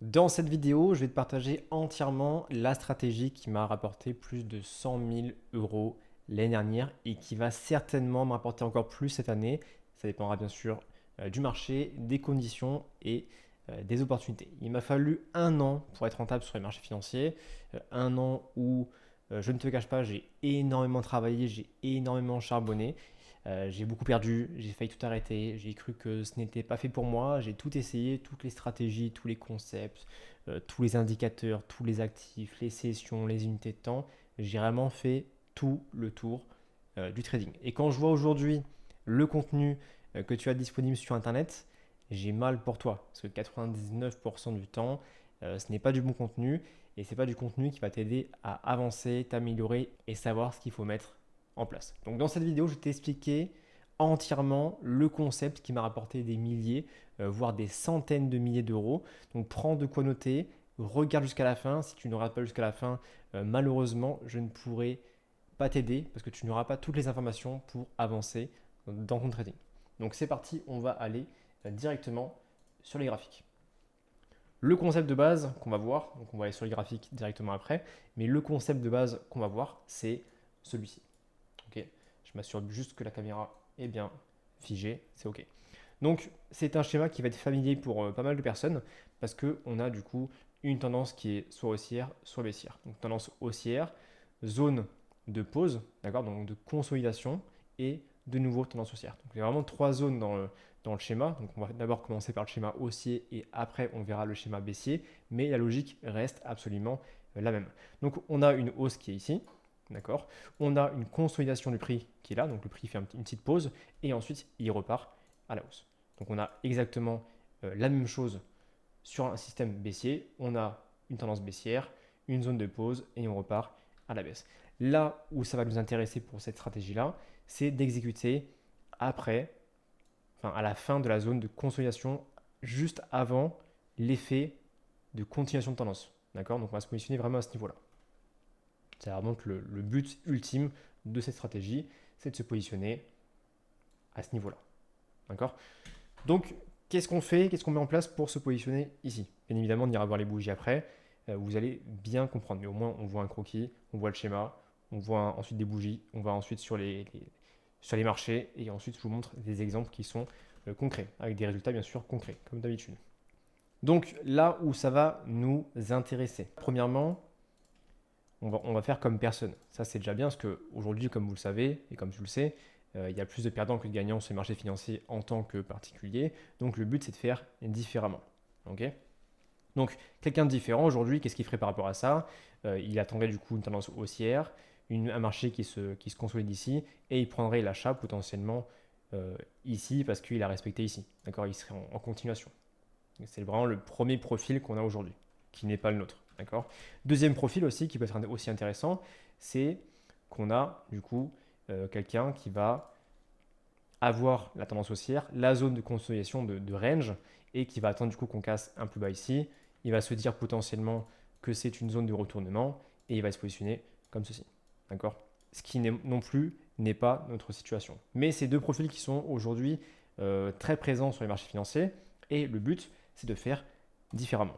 Dans cette vidéo, je vais te partager entièrement la stratégie qui m'a rapporté plus de 100 000 euros l'année dernière et qui va certainement me rapporter encore plus cette année. Ça dépendra bien sûr du marché, des conditions et des opportunités. Il m'a fallu un an pour être rentable sur les marchés financiers, un an où je ne te cache pas, j'ai énormément travaillé, j'ai énormément charbonné. J'ai beaucoup perdu, j'ai failli tout arrêter, j'ai cru que ce n'était pas fait pour moi, j'ai tout essayé, toutes les stratégies, tous les concepts, tous les indicateurs, tous les actifs, les sessions, les unités de temps. J'ai vraiment fait tout le tour du trading. Et quand je vois aujourd'hui le contenu que tu as disponible sur Internet, j'ai mal pour toi. Parce que 99% du temps, ce n'est pas du bon contenu et ce n'est pas du contenu qui va t'aider à avancer, t'améliorer et savoir ce qu'il faut mettre en place. Donc dans cette vidéo, je vais t'expliquer entièrement le concept qui m'a rapporté des milliers, voire des centaines de milliers d'euros. Donc prends de quoi noter, regarde jusqu'à la fin. Si tu ne regardes pas jusqu'à la fin, malheureusement, je ne pourrai pas t'aider parce que tu n'auras pas toutes les informations pour avancer dans ton trading. Donc c'est parti, on va aller directement sur les graphiques. Le concept de base qu'on va voir, donc on va aller sur les graphiques directement après, mais le concept de base qu'on va voir, c'est celui-ci. Ok, je m'assure juste que la caméra est bien figée, c'est ok. Donc c'est un schéma qui va être familier pour pas mal de personnes parce qu'on a du coup une tendance qui est soit haussière, soit baissière. Donc tendance haussière, zone de pause, d'accord, donc de consolidation et de nouveau tendance haussière. Donc il y a vraiment trois zones dans le schéma. Donc on va d'abord commencer par le schéma haussier et après on verra le schéma baissier, mais la logique reste absolument la même. Donc on a une hausse qui est ici, d'accord. On a une consolidation du prix qui est là, donc le prix fait une petite pause et ensuite il repart à la hausse. Donc on a exactement la même chose sur un système baissier. On a une tendance baissière, une zone de pause et on repart à la baisse. Là où ça va nous intéresser pour cette stratégie-là, c'est d'exécuter après, enfin à la fin de la zone de consolidation, juste avant l'effet de continuation de tendance. D'accord. Donc on va se positionner vraiment à ce niveau-là. C'est vraiment le but ultime de cette stratégie, c'est de se positionner à ce niveau-là. D'accord. Donc, qu'est-ce qu'on fait? Qu'est-ce qu'on met en place pour se positionner ici? Bien évidemment, on ira voir les bougies après. Vous allez bien comprendre. Mais au moins, on voit un croquis, on voit le schéma, on voit ensuite des bougies, on va ensuite sur les marchés et ensuite, je vous montre des exemples qui sont concrets, avec des résultats bien sûr concrets, comme d'habitude. Donc, là où ça va nous intéresser. Premièrement, on va faire comme personne. Ça, c'est déjà bien parce qu'aujourd'hui, comme vous le savez et comme tu le sais, il y a plus de perdants que de gagnants sur les marchés financiers en tant que particulier. Donc, le but, c'est de faire différemment. Ok. Donc, quelqu'un de différent aujourd'hui, qu'est-ce qu'il ferait par rapport à ça? Il attendrait du coup une tendance haussière, un marché qui se consolide ici et il prendrait l'achat potentiellement ici parce qu'il a respecté ici. D'accord. Il serait en continuation. C'est vraiment le premier profil qu'on a aujourd'hui, qui n'est pas le nôtre. D'accord. Deuxième profil aussi, qui peut être aussi intéressant, c'est qu'on a du coup quelqu'un qui va avoir la tendance haussière, la zone de consolidation de range, et qui va attendre du coup qu'on casse un plus bas ici. Il va se dire potentiellement que c'est une zone de retournement, et il va se positionner comme ceci. D'accord. Ce qui non plus n'est pas notre situation. Mais ces deux profils qui sont aujourd'hui très présents sur les marchés financiers, et le but, c'est de faire différemment.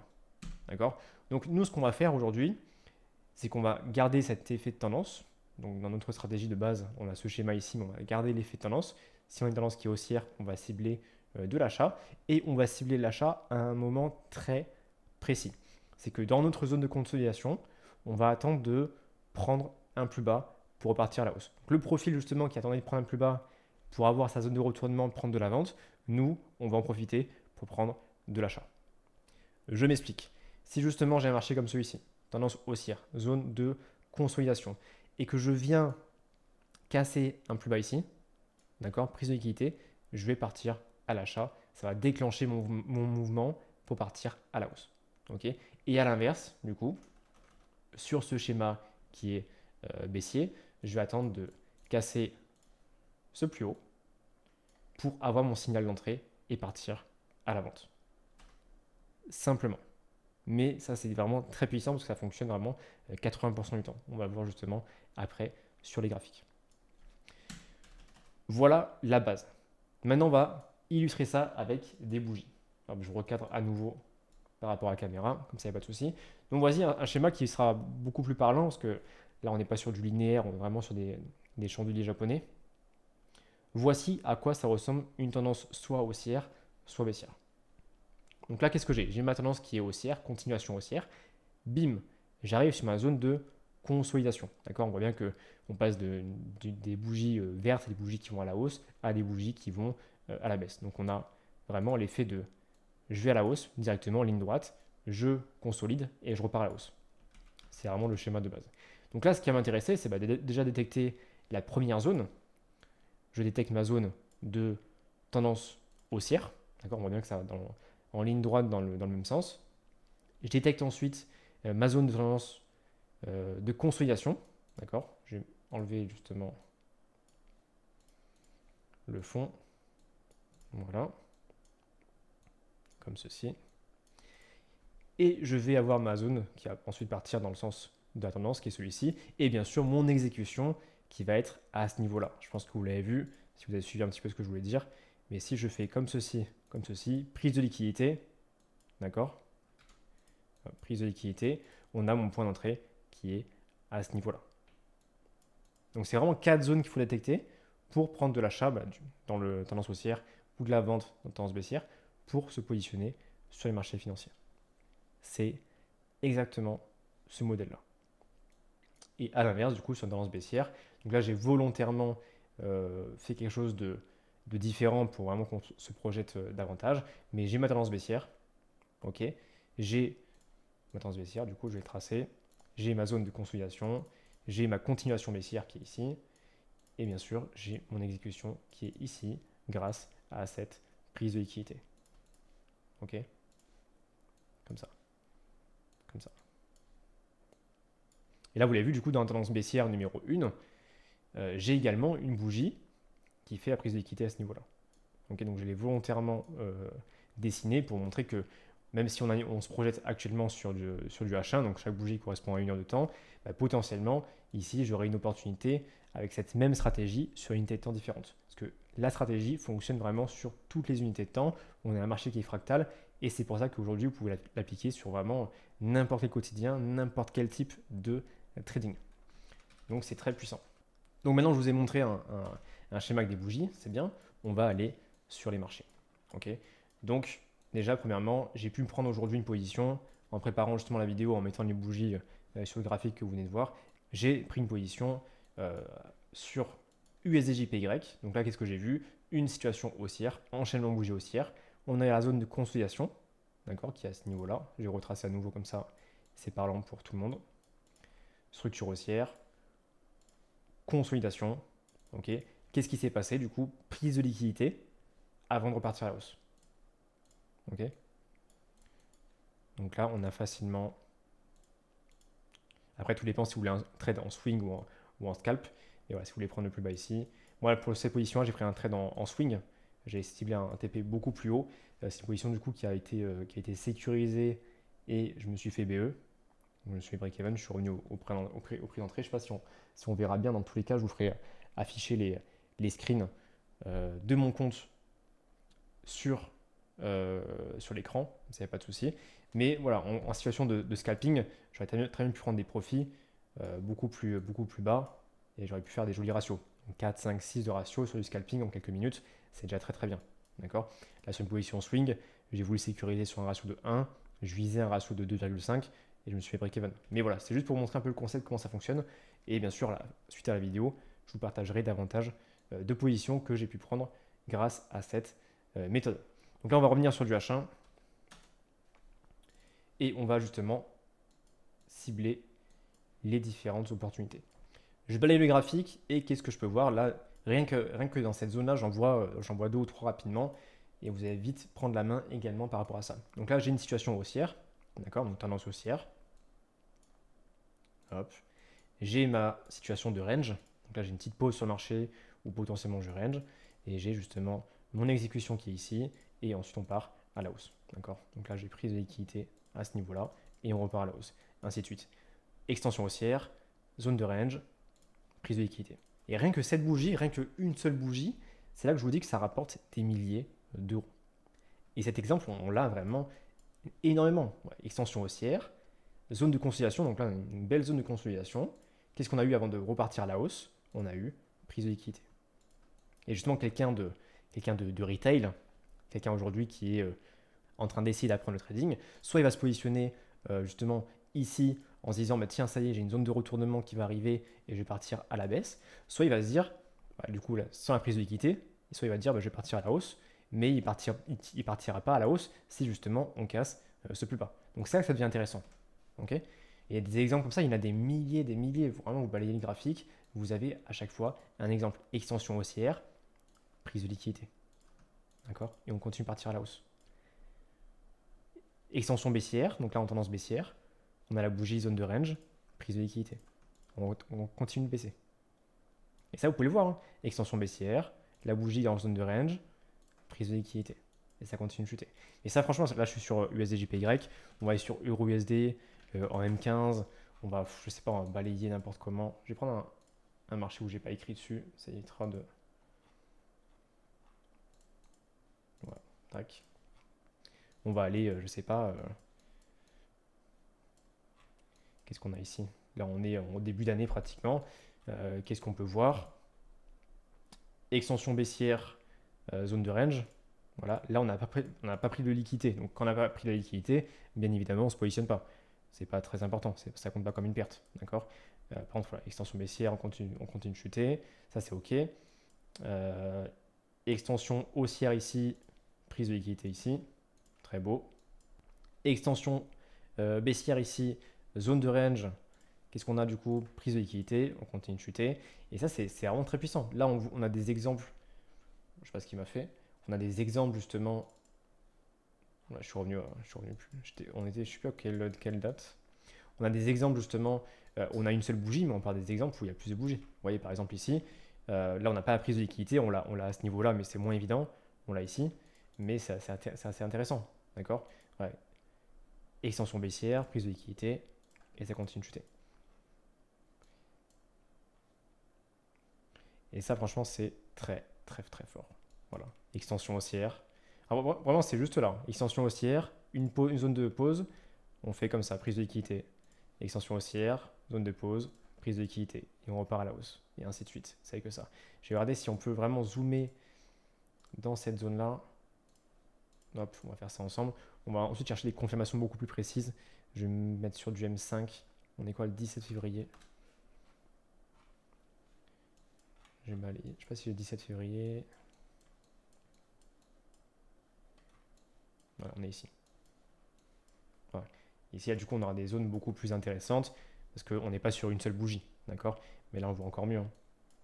D'accord. Donc nous, ce qu'on va faire aujourd'hui, c'est qu'on va garder cet effet de tendance. Donc dans notre stratégie de base, on a ce schéma ici, mais on va garder l'effet de tendance. Si on a une tendance qui est haussière, on va cibler de l'achat. Et on va cibler l'achat à un moment très précis. C'est que dans notre zone de consolidation, on va attendre de prendre un plus bas pour repartir à la hausse. Donc le profil justement qui attendait de prendre un plus bas pour avoir sa zone de retournement, prendre de la vente, nous, on va en profiter pour prendre de l'achat. Je m'explique. Si justement j'ai un marché comme celui-ci, tendance haussière, zone de consolidation, et que je viens casser un plus bas ici, d'accord, prise de liquidité, je vais partir à l'achat. Ça va déclencher mon mouvement pour partir à la hausse. Ok. Et à l'inverse, du coup, sur ce schéma qui est baissier, je vais attendre de casser ce plus haut pour avoir mon signal d'entrée et partir à la vente. Simplement. Mais ça, c'est vraiment très puissant parce que ça fonctionne vraiment 80% du temps. On va le voir justement après sur les graphiques. Voilà la base. Maintenant, on va illustrer ça avec des bougies. Alors, je recadre à nouveau par rapport à la caméra, comme ça, il n'y a pas de souci. Donc voici un schéma qui sera beaucoup plus parlant, parce que là, on n'est pas sur du linéaire, on est vraiment sur des chandeliers japonais. Voici à quoi ça ressemble une tendance soit haussière, soit baissière. Donc là, qu'est-ce que j'ai? J'ai ma tendance qui est haussière, continuation haussière. Bim, j'arrive sur ma zone de consolidation. D'accord? On voit bien qu'on passe des bougies vertes, des bougies qui vont à la hausse, à des bougies qui vont à la baisse. Donc on a vraiment l'effet de je vais à la hausse directement en ligne droite, je consolide et je repars à la hausse. C'est vraiment le schéma de base. Donc là, ce qui va m'intéresser, c'est déjà détecter la première zone. Je détecte ma zone de tendance haussière. D'accord? On voit bien que ça va en ligne droite dans le même sens. Je détecte ensuite ma zone de tendance de consolidation. D'accord? Je vais enlever justement le fond. Voilà. Comme ceci. Et je vais avoir ma zone qui va ensuite partir dans le sens de la tendance, qui est celui-ci. Et bien sûr, mon exécution qui va être à ce niveau-là. Je pense que vous l'avez vu, si vous avez suivi un petit peu ce que je voulais dire. Mais si je fais comme ceci, prise de liquidité, d'accord? Prise de liquidité, on a mon point d'entrée qui est à ce niveau-là. Donc c'est vraiment 4 zones qu'il faut détecter pour prendre de l'achat dans le tendance haussière ou de la vente dans la tendance baissière pour se positionner sur les marchés financiers. C'est exactement ce modèle-là. Et à l'inverse, du coup, sur une tendance baissière, donc là j'ai volontairement fait quelque chose de différent pour vraiment qu'on se projette davantage, mais j'ai ma tendance baissière, ok, j'ai ma tendance baissière, du coup je vais le tracer, j'ai ma zone de consolidation, j'ai ma continuation baissière qui est ici, et bien sûr j'ai mon exécution qui est ici grâce à cette prise de liquidité. Ok? Comme ça. Comme ça. Et là vous l'avez vu du coup dans la tendance baissière numéro 1, j'ai également une bougie qui fait la prise de liquidité à ce niveau-là. Okay, donc je l'ai volontairement dessiné pour montrer que même si on se projette actuellement sur du H1, donc chaque bougie correspond à 1 heure de temps, potentiellement, ici, j'aurai une opportunité avec cette même stratégie sur une unité de temps différente. Parce que la stratégie fonctionne vraiment sur toutes les unités de temps. On a un marché qui est fractal et c'est pour ça qu'aujourd'hui, vous pouvez l'appliquer sur vraiment n'importe quel quotidien, n'importe quel type de trading. Donc c'est très puissant. Donc maintenant, je vous ai montré un schéma avec des bougies, c'est bien. On va aller sur les marchés. Okay, donc déjà, premièrement, j'ai pu me prendre aujourd'hui une position en préparant justement la vidéo, en mettant les bougies sur le graphique que vous venez de voir. J'ai pris une position sur USDJPY. Donc là, qu'est-ce que j'ai vu? Une situation haussière, enchaînement bougie haussière. On est à la zone de consolidation, d'accord, qui est à ce niveau-là. Je vais retracer à nouveau comme ça, c'est parlant pour tout le monde. Structure haussière, consolidation. Ok. Qu'est-ce qui s'est passé du coup? Prise de liquidité avant de repartir à la hausse. Ok. Donc là, on a facilement. Après, tout dépend si vous voulez un trade en swing ou en scalp. Et voilà, si vous voulez prendre le plus bas ici. Moi, pour cette position-là, j'ai pris un trade en swing. J'ai ciblé un TP beaucoup plus haut. C'est une position du coup qui a été sécurisée et je me suis fait BE. Je me suis fait break-even. Je suis revenu au prix d'entrée. Je ne sais pas si on verra bien. Dans tous les cas, je vous ferai afficher les screens de mon compte sur l'écran, ça n'y a pas de souci. Mais voilà, en situation de scalping, j'aurais très bien pu prendre des profits beaucoup plus bas et j'aurais pu faire des jolis ratios. Donc 4, 5, 6 de ratio sur du scalping en quelques minutes, c'est déjà très bien. D'accord? Là, sur une position swing, j'ai voulu sécuriser sur un ratio de 1, je visais un ratio de 2,5 et je me suis fait break-even. Mais voilà, c'est juste pour vous montrer un peu le concept, comment ça fonctionne. Et bien sûr, suite à la vidéo, je vous partagerai davantage de positions que j'ai pu prendre grâce à cette méthode. Donc là, on va revenir sur du H1 et on va justement cibler les différentes opportunités. Je balaye le graphique et qu'est-ce que je peux voir là? Rien que dans cette zone-là, j'en vois 2 ou 3 rapidement et vous allez vite prendre la main également par rapport à ça. Donc là, j'ai une situation haussière, d'accord, donc tendance haussière. Hop. J'ai ma situation de range, donc là j'ai une petite pause sur le marché où potentiellement je range et j'ai justement mon exécution qui est ici et ensuite on part à la hausse. D'accord? Donc là j'ai prise de liquidité à ce niveau-là et on repart à la hausse, ainsi de suite. Extension haussière, zone de range, prise de liquidité. Et rien que cette bougie, rien qu'une seule bougie, c'est là que je vous dis que ça rapporte des milliers d'euros. Et cet exemple, on l'a vraiment énormément. Ouais, extension haussière, zone de consolidation, donc là, une belle zone de consolidation. Qu'est-ce qu'on a eu avant de repartir à la hausse? On a eu prise de liquidité. Et justement, quelqu'un de retail, quelqu'un aujourd'hui qui est en train d'essayer d'apprendre le trading, soit il va se positionner justement ici en se disant bah, tiens, ça y est, j'ai une zone de retournement qui va arriver et je vais partir à la baisse, soit il va se dire, bah, du coup, là, sans la prise de liquidité, soit il va dire bah, je vais partir à la hausse, mais il partira pas à la hausse si justement on casse ce plus bas. Donc c'est là que ça devient intéressant. Ok. Et il y a des exemples comme ça, il y en a des milliers. Vraiment, vous balayez le graphique, vous avez à chaque fois un exemple extension haussière, prise de liquidité. D'accord. Et on continue de partir à la hausse. Extension baissière, donc là en tendance baissière, on a la bougie zone de range, prise de liquidité. On continue de baisser. Et ça, vous pouvez le voir. Hein. Extension baissière, la bougie en zone de range, prise de liquidité. Et ça continue de chuter. Et ça, franchement, là, je suis sur USD-JPY. On va aller sur Euro-USD en M15. On va, je sais pas, on va balayer n'importe comment. Je vais prendre un marché où j'ai pas écrit dessus. Ça évitera de. Voilà, tac. On va aller, je sais pas. Qu'est-ce qu'on a ici? Là, on est au début d'année pratiquement. Qu'est-ce qu'on peut voir? Extension baissière, zone de range. Voilà. Là, on n'a pas pris de liquidité. Donc, quand on n'a pas pris de liquidité, bien évidemment, on ne se positionne pas. C'est pas très important. Ça compte pas comme une perte. D'accord. Par contre, voilà, extension baissière, on continue de chuter. Ça, c'est OK. Extension haussière ici, prise de liquidité ici. Très beau. Extension baissière ici, zone de range. Qu'est-ce qu'on a du coup? Prise de liquidité, on continue de chuter. Et ça, c'est vraiment très puissant. Là, on a des exemples. Je ne sais pas ce qu'il m'a fait. On a des exemples justement. Là, je suis revenu plus. On était, je ne sais plus à quelle date. On a des exemples justement. On a une seule bougie, mais on parle des exemples où il y a plus de bougies. Vous voyez, par exemple ici. Là, on n'a pas la prise de liquidité. On l'a à ce niveau-là, mais c'est moins évident. On l'a ici. Mais c'est assez intéressant. D'accord. Ouais. Extension baissière, prise de liquidité. Et ça continue de chuter. Et ça, franchement, c'est très fort. Voilà. Extension haussière. Alors, vraiment, c'est juste là. Extension haussière, une zone de pause. On fait comme ça, prise de liquidité. Extension haussière, zone de pause, prise de liquidité. Et on repart à la hausse. Et ainsi de suite. C'est que ça. Je vais regarder si on peut vraiment zoomer dans cette zone-là. Hop, on va faire ça ensemble. On va ensuite chercher des confirmations beaucoup plus précises. Je vais me mettre sur du M5. On est quoi le 17 février? Je sais pas si j'ai le 17 février. Voilà, on est ici. Voilà. Ici, là, du coup, on aura des zones beaucoup plus intéressantes parce qu'on n'est pas sur une seule bougie, d'accord? Mais là, on voit encore mieux. Hein.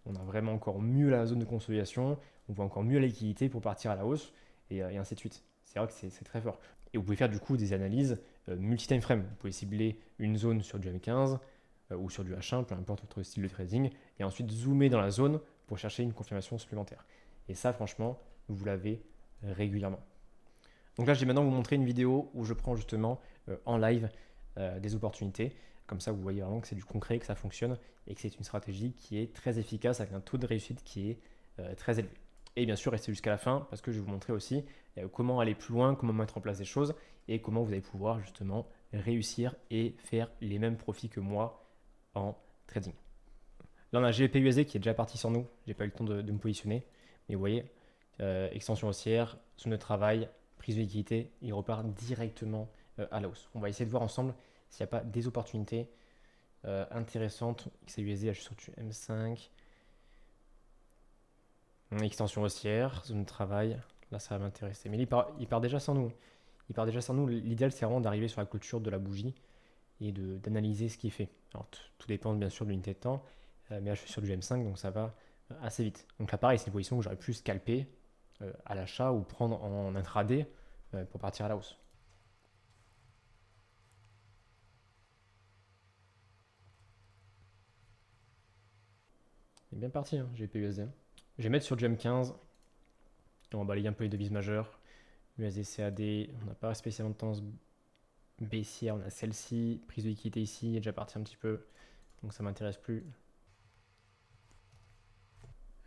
On a vraiment encore mieux la zone de consolidation, on voit encore mieux la liquidité pour partir à la hausse et ainsi de suite. C'est vrai que c'est très fort. Et vous pouvez faire du coup des analyses multi-time frame. Vous pouvez cibler une zone sur du M15 ou sur du H1, peu importe votre style de trading, et ensuite zoomer dans la zone pour chercher une confirmation supplémentaire. Et ça, franchement, vous l'avez régulièrement. Donc là, je vais maintenant vous montrer une vidéo où je prends justement en live des opportunités. Comme ça, vous voyez vraiment que c'est du concret, que ça fonctionne et que c'est une stratégie qui est très efficace avec un taux de réussite qui est très élevé. Et bien sûr, restez jusqu'à la fin parce que je vais vous montrer aussi comment aller plus loin, comment mettre en place des choses et comment vous allez pouvoir justement réussir et faire les mêmes profits que moi en trading. Là, on a GBP-USD qui est déjà parti sans nous. J'ai pas eu le temps de me positionner. Mais vous voyez, extension haussière, zone de travail, prise de liquidité, il repart directement à la hausse. On va essayer de voir ensemble s'il n'y a pas des opportunités intéressantes. XAUSD, je suis sur du M5. Extension haussière, zone de travail. Là, ça va m'intéresser. Mais il part déjà sans nous. Il part déjà sans nous. L'idéal, c'est vraiment d'arriver sur la clôture de la bougie et d'analyser ce qu'il fait. Alors, tout dépend bien sûr de l'unité de temps. Mais là, je suis sur du M5, donc ça va assez vite. Donc là, pareil, c'est une position que j'aurais pu scalper à l'achat ou prendre en intraday pour partir à la hausse. C'est bien parti, hein, GBP-USD. Je vais mettre sur du M15. On va balayer un peu les devises majeures. USD-CAD, on n'a pas spécialement de tendance baissière. On a celle-ci, prise de liquidité ici, elle est déjà partie un petit peu. Donc ça ne m'intéresse plus.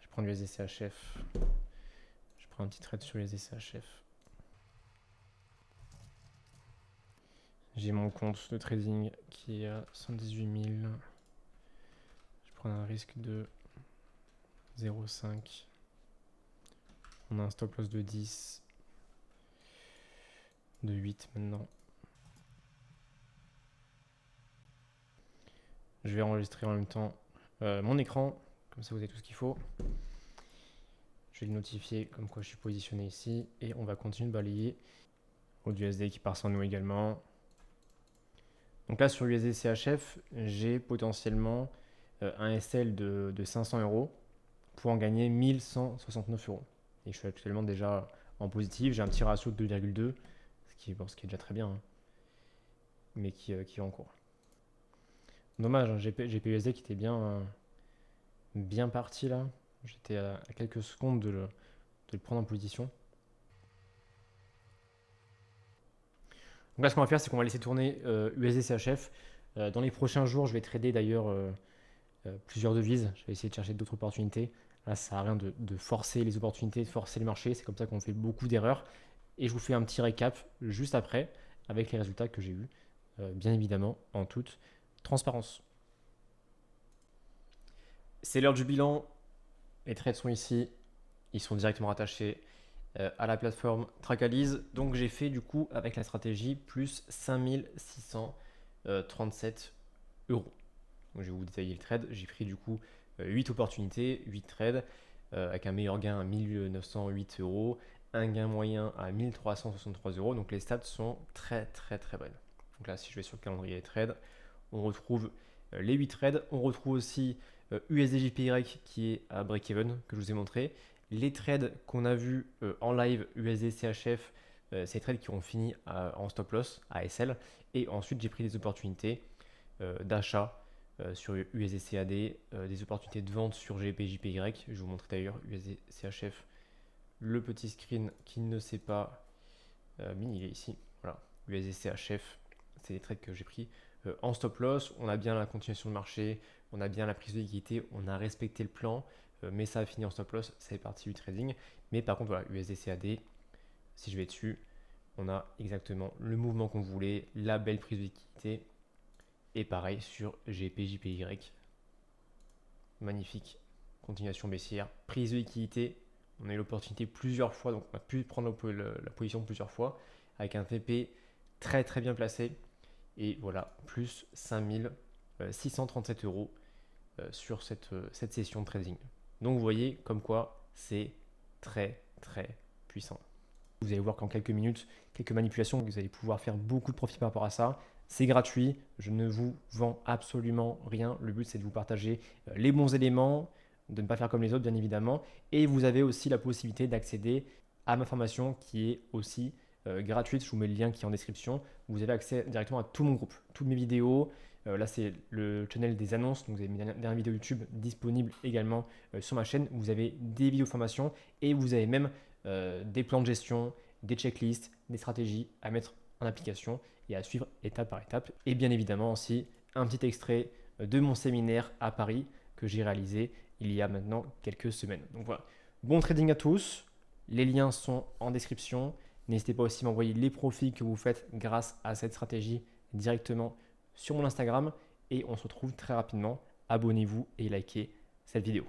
Je prends du USD-CHF. Je prends un petit trade sur USD-CHF. J'ai mon compte de trading qui est à 118 000. Je prends un risque de 0,5. On a un stop loss de 10. De 8 maintenant. Je vais enregistrer en même temps mon écran. Comme ça, vous avez tout ce qu'il faut. Je vais le notifier comme quoi je suis positionné ici. Et on va continuer de balayer. USD qui part sans nous également. Donc là, sur USD CHF, j'ai potentiellement un SL de 500 euros pour en gagner 1169 euros. Et je suis actuellement déjà en positif. J'ai un petit ratio de 2,2, ce qui est déjà très bien, hein, mais qui est en cours. Dommage, hein, GPUSD qui était bien parti là. J'étais à quelques secondes de le prendre en position. Donc là, ce qu'on va faire, c'est qu'on va laisser tourner USD CHF. Dans les prochains jours, je vais trader d'ailleurs plusieurs devises. Je vais essayer de chercher d'autres opportunités. Là, ça sert à rien de forcer les opportunités, de forcer les marchés. C'est comme ça qu'on fait beaucoup d'erreurs. Et je vous fais un petit récap juste après avec les résultats que j'ai eus, bien évidemment, en toute transparence. C'est l'heure du bilan. Les trades sont ici. Ils sont directement rattachés à la plateforme Tracalise. Donc j'ai fait du coup avec la stratégie plus 5637 euros. Donc, je vais vous détailler le trade. J'ai pris du coup 8 opportunités, 8 trades avec un meilleur gain à 1908 euros, un gain moyen à 1363 euros. Donc les stats sont très bonnes. Donc là, si je vais sur le calendrier des trades, on retrouve les 8 trades. On retrouve aussi USDJPY qui est à break-even que je vous ai montré. Les trades qu'on a vus en live USD CHF, ces trades qui ont fini en stop loss, ASL. Et ensuite, j'ai pris des opportunités d'achat sur USD CAD, des opportunités de vente sur GBJPY. Je vais vous montrer d'ailleurs USD CHF. Le petit screen qui ne sait pas, il est ici. Voilà, USD CHF, c'est des trades que j'ai pris en stop loss. On a bien la continuation de marché, on a bien la prise de liquidité, on a respecté le plan, mais ça a fini en stop loss, c'est parti du trading. Mais par contre, voilà, USD CAD, si je vais dessus, on a exactement le mouvement qu'on voulait, la belle prise de liquidité. Et pareil sur GPJPY. Magnifique. Continuation baissière. Prise de liquidité. On a eu l'opportunité plusieurs fois, donc on a pu prendre la position plusieurs fois avec un TP très bien placé. Et voilà, plus 5637 euros sur cette session de trading. Donc vous voyez comme quoi c'est très puissant. Vous allez voir qu'en quelques minutes, quelques manipulations, vous allez pouvoir faire beaucoup de profit par rapport à ça. C'est gratuit, je ne vous vends absolument rien. Le but, c'est de vous partager les bons éléments, de ne pas faire comme les autres, bien évidemment. Et vous avez aussi la possibilité d'accéder à ma formation qui est aussi gratuite. Je vous mets le lien qui est en description. Vous avez accès directement à tout mon groupe, toutes mes vidéos. Là, c'est le channel des annonces. Donc, vous avez mes dernières vidéos YouTube disponibles également sur ma chaîne. Vous avez des vidéos de formation et vous avez même des plans de gestion, des checklists, des stratégies à mettre en application et à suivre étape par étape. Et bien évidemment aussi un petit extrait de mon séminaire à Paris que j'ai réalisé il y a maintenant quelques semaines. Donc voilà, bon trading à tous. Les liens sont en description. N'hésitez pas aussi à m'envoyer les profits que vous faites grâce à cette stratégie directement sur mon Instagram. Et on se retrouve très rapidement. Abonnez-vous et likez cette vidéo.